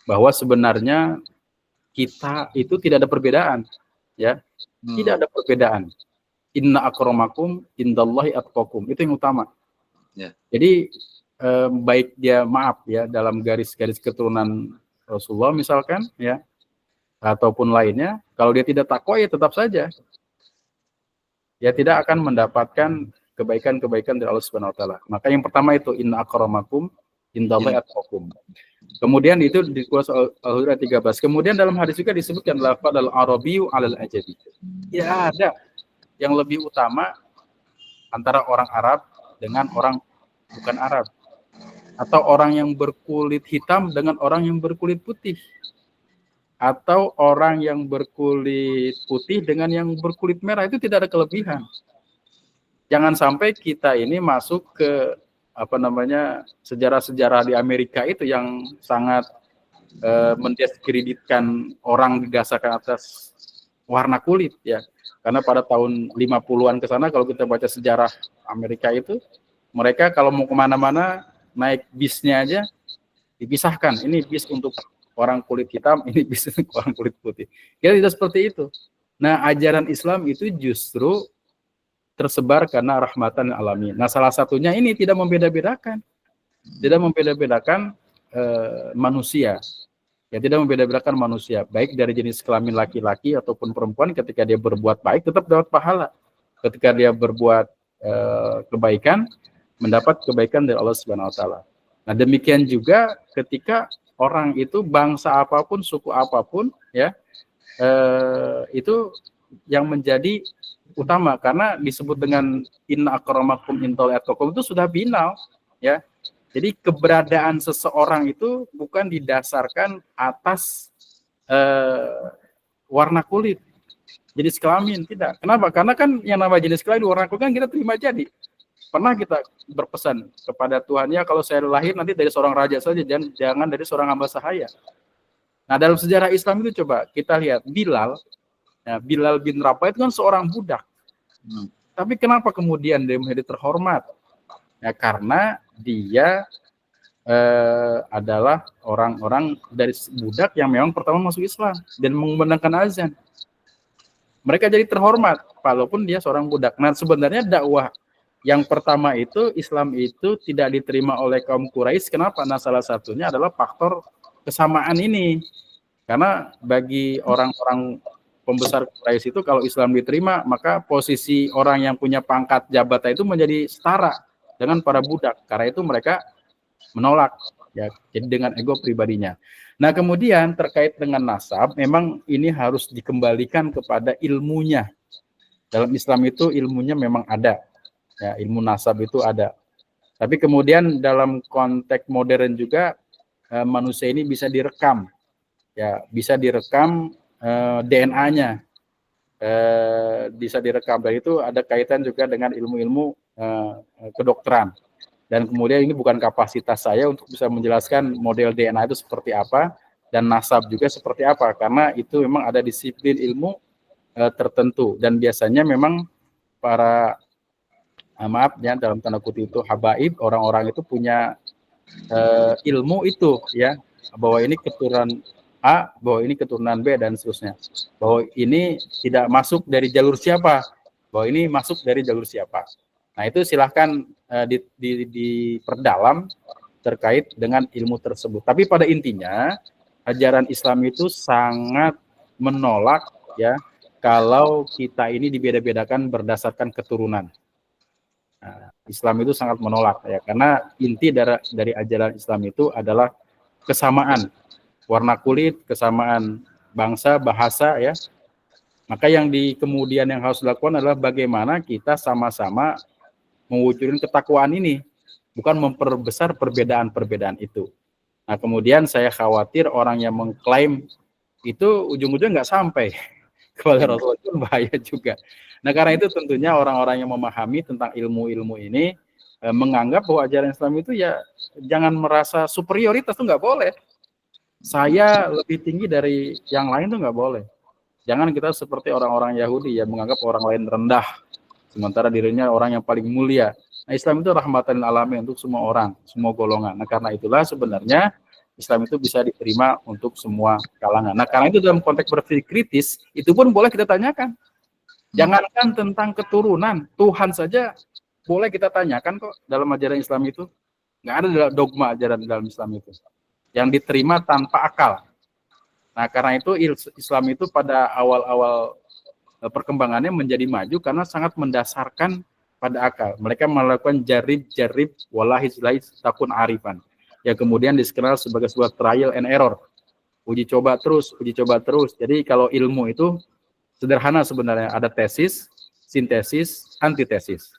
bahwa sebenarnya kita itu tidak ada perbedaan, ya, tidak ada perbedaan. Inna akramakum indallahi atqakum, itu yang utama. Ya. Jadi baik dia maaf ya dalam garis-garis keturunan Rasulullah misalkan ya, ataupun lainnya, kalau dia tidak takwa ya tetap saja ya tidak akan mendapatkan kebaikan-kebaikan dari Allah Subhanahu wa taala. Maka yang pertama itu inna akramakum indallahi atqakum. Kemudian itu di surah Al-Hujurat 13. Kemudian dalam hadis juga disebutkan lafadzul arabiyyu 'alal ajabi. Ya ada yang lebih utama antara orang Arab dengan orang bukan Arab, atau orang yang berkulit hitam dengan orang yang berkulit putih, atau orang yang berkulit putih dengan yang berkulit merah. Itu tidak ada kelebihan. Jangan sampai kita ini masuk ke sejarah-sejarah di Amerika itu yang sangat mendiskreditkan orang didasarkan atas warna kulit ya. Karena pada tahun 50-an ke sana, kalau kita baca sejarah Amerika itu, mereka kalau mau kemana-mana naik bisnya aja dipisahkan. Ini bis untuk orang kulit hitam, ini bis untuk orang kulit putih. Kita tidak seperti itu. Nah, ajaran Islam itu justru tersebar karena rahmatan alamin. Nah, salah satunya ini tidak membeda-bedakan manusia. Ya, tidak membeda-bedakan manusia, baik dari jenis kelamin laki-laki ataupun perempuan. Ketika dia berbuat baik tetap dapat pahala. Ketika dia berbuat kebaikan, mendapat kebaikan dari Allah Subhanahu wa taala. Nah, demikian juga ketika orang itu bangsa apapun, suku apapun ya, itu yang menjadi utama, karena disebut dengan inna akramakum indallahi atqakum itu sudah binal ya. Jadi keberadaan seseorang itu bukan didasarkan atas warna kulit, jenis kelamin, tidak. Kenapa? Karena kan yang namanya jenis kelamin, warna kulit kan kita terima jadi. Pernah kita berpesan kepada Tuhan, ya kalau saya lahir nanti dari seorang raja saja, jangan dari seorang hamba sahaya. Nah, dalam sejarah Islam itu coba kita lihat Bilal, ya, Bilal bin Rabah itu kan seorang budak. Tapi kenapa kemudian dia menjadi terhormat? Ya, karena dia adalah orang-orang dari budak yang memang pertama masuk Islam dan mengumandangkan azan. Mereka jadi terhormat walaupun dia seorang budak. Nah, sebenarnya dakwah yang pertama itu, Islam itu tidak diterima oleh kaum Quraisy. Kenapa? Nah, salah satunya adalah faktor kesamaan ini. Karena bagi orang-orang pembesar Quraisy itu kalau Islam diterima, maka posisi orang yang punya pangkat jabatan itu menjadi setara dengan para budak. Karena itu mereka menolak, ya, jadi dengan ego pribadinya. Nah, kemudian terkait dengan nasab, memang ini harus dikembalikan kepada ilmunya. Dalam Islam itu ilmunya memang ada, ya, ilmu nasab itu ada. Tapi kemudian dalam konteks modern juga manusia ini bisa direkam, ya, bisa direkam DNA-nya, bisa direkam, dan itu ada kaitan juga dengan ilmu-ilmu kedokteran. Dan kemudian ini bukan kapasitas saya untuk bisa menjelaskan model DNA itu seperti apa dan nasab juga seperti apa, karena itu memang ada disiplin ilmu tertentu, dan biasanya memang para maaf ya dalam tanda kutip itu habaib, orang-orang itu punya ilmu itu, ya, bahwa ini keturunan A, bahwa ini keturunan B, dan seterusnya, bahwa ini tidak masuk dari jalur siapa, bahwa ini masuk dari jalur siapa. Nah, itu silahkan diperdalam terkait dengan ilmu tersebut. Tapi pada intinya ajaran Islam itu sangat menolak, ya, kalau kita ini dibeda-bedakan berdasarkan keturunan. Nah, Islam itu sangat menolak, ya, karena inti dari ajaran Islam itu adalah kesamaan warna kulit, kesamaan bangsa, bahasa, ya. Maka yang kemudian yang harus dilakukan adalah bagaimana kita sama-sama mewujudkan ketakwaan ini, bukan memperbesar perbedaan-perbedaan itu. Nah, kemudian saya khawatir orang yang mengklaim itu ujung-ujungnya nggak sampai kepada Rasulullah, itu bahaya juga. Nah, karena itu tentunya orang-orang yang memahami tentang ilmu-ilmu ini menganggap bahwa ajaran Islam itu, ya, jangan merasa superioritas, itu nggak boleh. Saya lebih tinggi dari yang lain tuh nggak boleh. Jangan kita seperti orang-orang Yahudi yang menganggap orang lain rendah, sementara dirinya orang yang paling mulia. Nah, Islam itu rahmatan lil alamin untuk semua orang, semua golongan. Nah, karena itulah sebenarnya Islam itu bisa diterima untuk semua kalangan. Nah, karena itu dalam konteks berpikir kritis, itu pun boleh kita tanyakan. Jangankan tentang keturunan, Tuhan saja boleh kita tanyakan kok dalam ajaran Islam itu. Nggak ada dogma ajaran dalam Islam itu yang diterima tanpa akal. Nah, karena itu Islam itu pada awal-awal perkembangannya menjadi maju karena sangat mendasarkan pada akal. Mereka melakukan jarib wallahi takun arifan, yang kemudian dikenal sebagai sebuah trial and error, uji coba terus. Jadi kalau ilmu itu sederhana sebenarnya, ada tesis, sintesis, antitesis.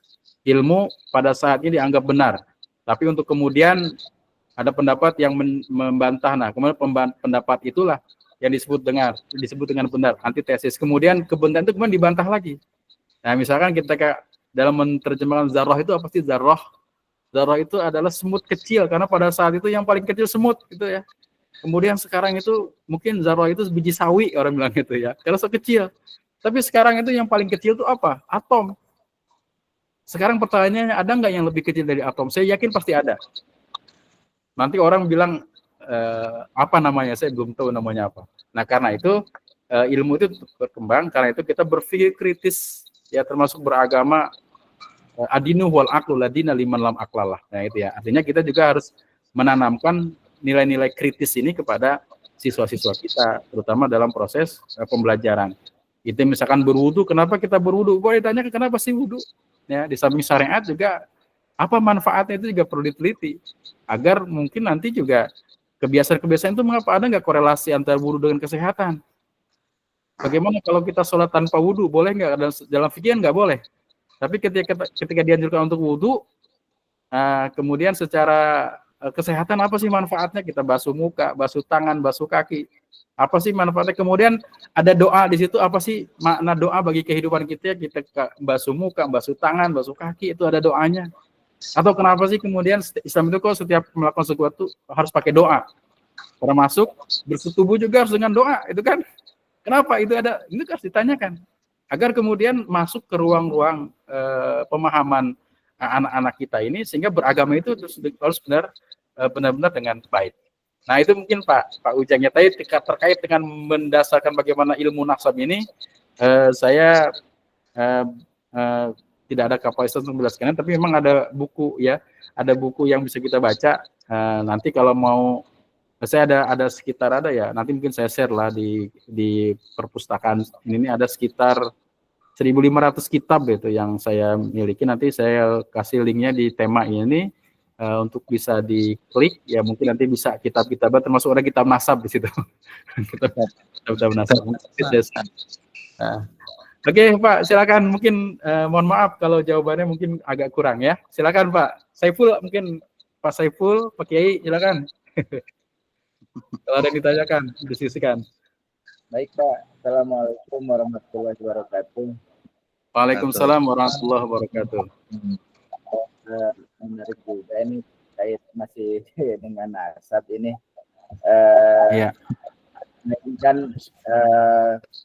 Ilmu pada saat ini dianggap benar, tapi untuk kemudian ada pendapat yang membantah. Nah, kemudian pendapat itulah yang disebut dengan benar, antitesis. Kemudian kebenaran itu kemudian dibantah lagi. Nah, misalkan kita dalam menerjemahkan zarrah itu apa sih zarrah? Zarrah itu adalah semut kecil, karena pada saat itu yang paling kecil semut, gitu ya. Kemudian sekarang itu mungkin zarrah itu biji sawi, orang bilang gitu, ya, karena kecil. Tapi sekarang itu yang paling kecil itu apa? Atom. Sekarang pertanyaannya, ada nggak yang lebih kecil dari atom? Saya yakin pasti ada. Nanti orang bilang apa namanya, saya belum tahu namanya apa. Nah, karena itu ilmu itu berkembang, karena itu kita berpikir kritis, ya, termasuk beragama, adinu wal aqlu ladina liman lam aqlalah. Nah, itu, ya, artinya kita juga harus menanamkan nilai-nilai kritis ini kepada siswa-siswa kita, terutama dalam proses pembelajaran. Itu misalkan berwudu, kenapa kita berwudu? Boleh ditanya kenapa sih wudu? Ya, di samping syariat juga apa manfaatnya itu juga perlu diteliti, agar mungkin nanti juga kebiasaan-kebiasaan itu mengapa ada nggak korelasi antara wudu dengan kesehatan? Bagaimana kalau kita sholat tanpa wudu, boleh nggak? Dalam fikih nggak boleh. Tapi ketika dianjurkan untuk wudu, kemudian secara kesehatan apa sih manfaatnya? Kita basuh muka, basuh tangan, basuh kaki. Apa sih manfaatnya? Kemudian ada doa di situ. Apa sih makna doa bagi kehidupan kita? Kita basuh muka, basuh tangan, basuh kaki, itu ada doanya. Atau kenapa sih kemudian Islam itu kok setiap melakukan sesuatu harus pakai doa? Termasuk bersetubuh juga harus dengan doa, itu kan? Kenapa itu ada? Ini harus ditanyakan agar kemudian masuk ke ruang-ruang pemahaman anak-anak kita ini, sehingga beragama itu harus benar-benar dengan baik. Nah, itu mungkin Pak Ujangnya tadi terkait dengan mendasarkan bagaimana ilmu nasab ini, saya tidak ada kapasitas untuk menjelaskannya, tapi memang ada buku, ya, ada buku yang bisa kita baca. Nanti kalau mau Saya ada sekitar ada ya, nanti mungkin saya share lah di perpustakaan ini ada sekitar 1.500 kitab itu yang saya miliki. Nanti saya kasih linknya di tema ini untuk bisa diklik ya, mungkin nanti bisa kitab-kitabnya termasuk ada kitab nasab di situ. kitab nasab. Nah. Oke Pak, silakan. Mungkin mohon maaf kalau jawabannya mungkin agak kurang ya. Silakan Pak Saiful, mungkin Pak Saiful, Pak Kiai, silakan. Kalau ada yang ditanyakan, diskusikan. Baik Pak, Assalamualaikum warahmatullahi wabarakatuh. Waalaikumsalam warahmatullahi wabarakatuh. Menarik juga ini kait masih dengan nasab ini. Iya. Ini kan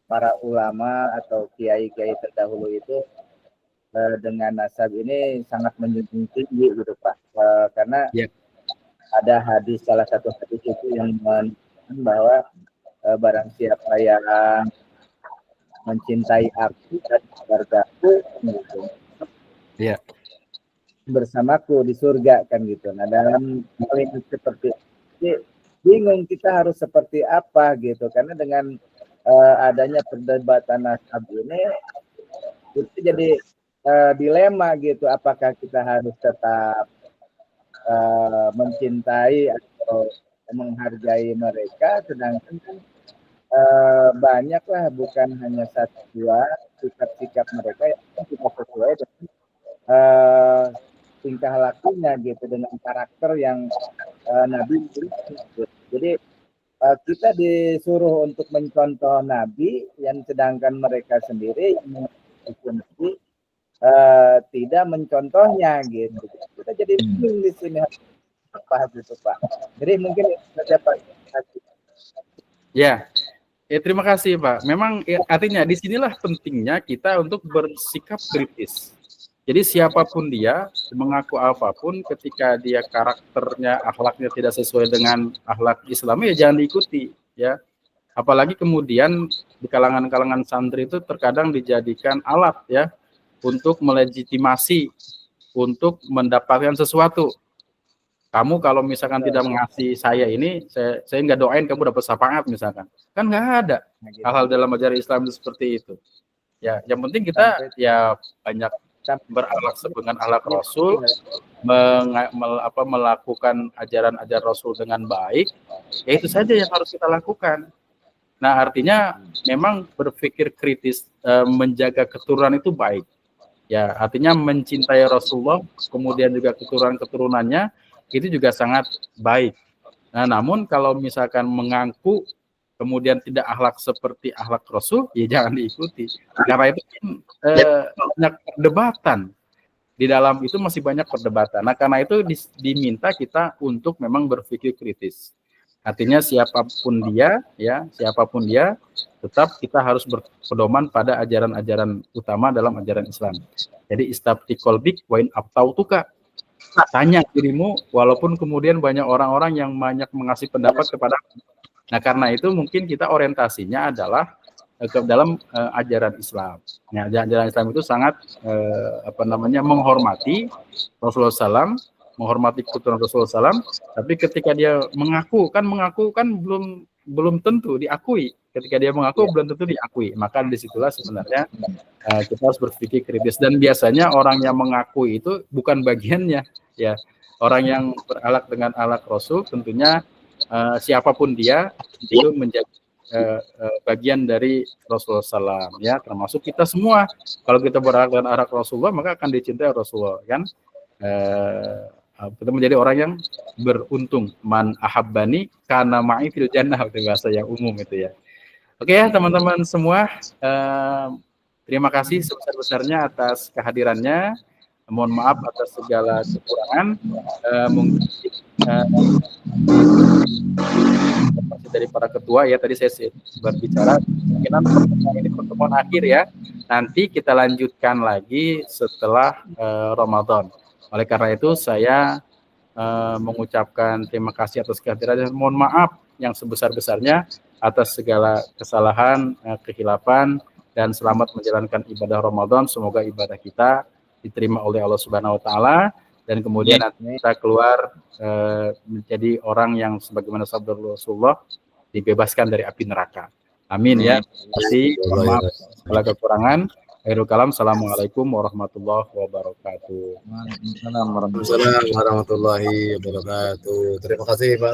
para ulama atau kiai-kiai terdahulu itu dengan nasab ini sangat menjunjung tinggi gitu Pak. Karena ada hadis, salah satu hadis itu yang menunjukkan bahwa barang siapa yang mencintai aku dan keluargaku gitu, bersamaku di surga kan gitu. Nah dalam hal ini seperti ini bingung kita harus seperti apa gitu, karena dengan adanya perdebatan nasab ini itu jadi dilema gitu, apakah kita harus tetap mencintai atau menghargai mereka, sedangkan kan banyaklah, bukan hanya satu dua sikap-sikap mereka yang tidak sesuai dengan tingkah lakunya gitu, dengan karakter yang Nabi itu. Jadi kita disuruh untuk mencontoh Nabi, yang sedangkan mereka sendiri Nabi tidak mencontohnya gitu. Kita jadi bingung di sini apa gitu Pak. Jadi mungkin saja Pak. Ya, terima kasih Pak. Memang artinya disinilah pentingnya kita untuk bersikap kritis. Jadi siapapun dia, mengaku apapun, ketika dia karakternya, akhlaknya tidak sesuai dengan akhlak Islam, ya jangan diikuti, ya. Apalagi kemudian di kalangan-kalangan santri itu terkadang dijadikan alat, ya, untuk melegitimasi, untuk mendapatkan sesuatu. Kamu kalau misalkan tidak mengasihi saya ini, saya nggak doain kamu dapat syafaat misalkan. Kan nggak ada hal-hal dalam ajaran Islam seperti itu. Ya, yang penting kita ya banyak berakhlak dengan akhlak Rasul, melakukan ajaran-ajaran Rasul dengan baik, ya itu saja yang harus kita lakukan. Nah, artinya memang berpikir kritis, menjaga keturunan itu baik. Ya, artinya mencintai Rasulullah, kemudian juga keturunan-keturunannya, itu juga sangat baik. Nah, namun kalau misalkan mengaku kemudian tidak akhlak seperti akhlak Rasul, ya jangan diikuti. Karena itu banyak perdebatan. Di dalam itu masih banyak perdebatan. Nah, karena itu diminta kita untuk memang berpikir kritis. Artinya siapapun dia, ya, siapapun dia, tetap kita harus berpedoman pada ajaran-ajaran utama dalam ajaran Islam. Jadi istabti qalbik wa in abtautuka. Tanya dirimu, walaupun kemudian banyak orang-orang yang banyak mengasih pendapat kepada. Nah, karena itu mungkin kita orientasinya adalah ke dalam ajaran Islam. Nah, ajaran Islam itu sangat menghormati Rasulullah SAW, menghormati keturunan Rasulullah SAW. Tapi ketika dia mengaku kan belum tentu diakui. Ketika dia mengaku belum tentu diakui. Maka disitulah sebenarnya kita harus berpikir kritis. Dan biasanya orang yang mengaku itu bukan bagiannya, ya. Orang yang berakhlak dengan akhlak Rasul tentunya siapapun dia itu menjadi bagian dari Rasulullah SAW, ya, termasuk kita semua. Kalau kita berakhlak dengan akhlak Rasulullah, maka akan dicintai Rasulullah, kan? Kita menjadi orang yang beruntung. Man ahabbani kana ma'i fil jannah, itu bahasa yang umum itu, ya. Oke ya teman-teman semua, terima kasih sebesar-besarnya atas kehadirannya. Mohon maaf atas segala kekurangan. Mungkin dari para ketua, ya, tadi saya berbicara kemungkinan pertemuan ini pertemuan akhir, ya. Nanti kita lanjutkan lagi setelah Ramadan. Oleh karena itu saya mengucapkan terima kasih atas kehadiran dan mohon maaf yang sebesar-besarnya atas segala kesalahan, kehilafan, dan selamat menjalankan ibadah Ramadan. Semoga ibadah kita diterima oleh Allah Subhanahu wa taala dan kemudian nanti kita keluar menjadi orang yang sebagaimana sabda Rasulullah dibebaskan dari api neraka. Amin ya. Terima kasih. Mohon maaf segala kekurangan. Akhirul kalam. Assalamualaikum warahmatullahi wabarakatuh. Waalaikumsalam warahmatullahi Waalaikumsalam warahmatullahi wabarakatuh. Terima kasih Pak.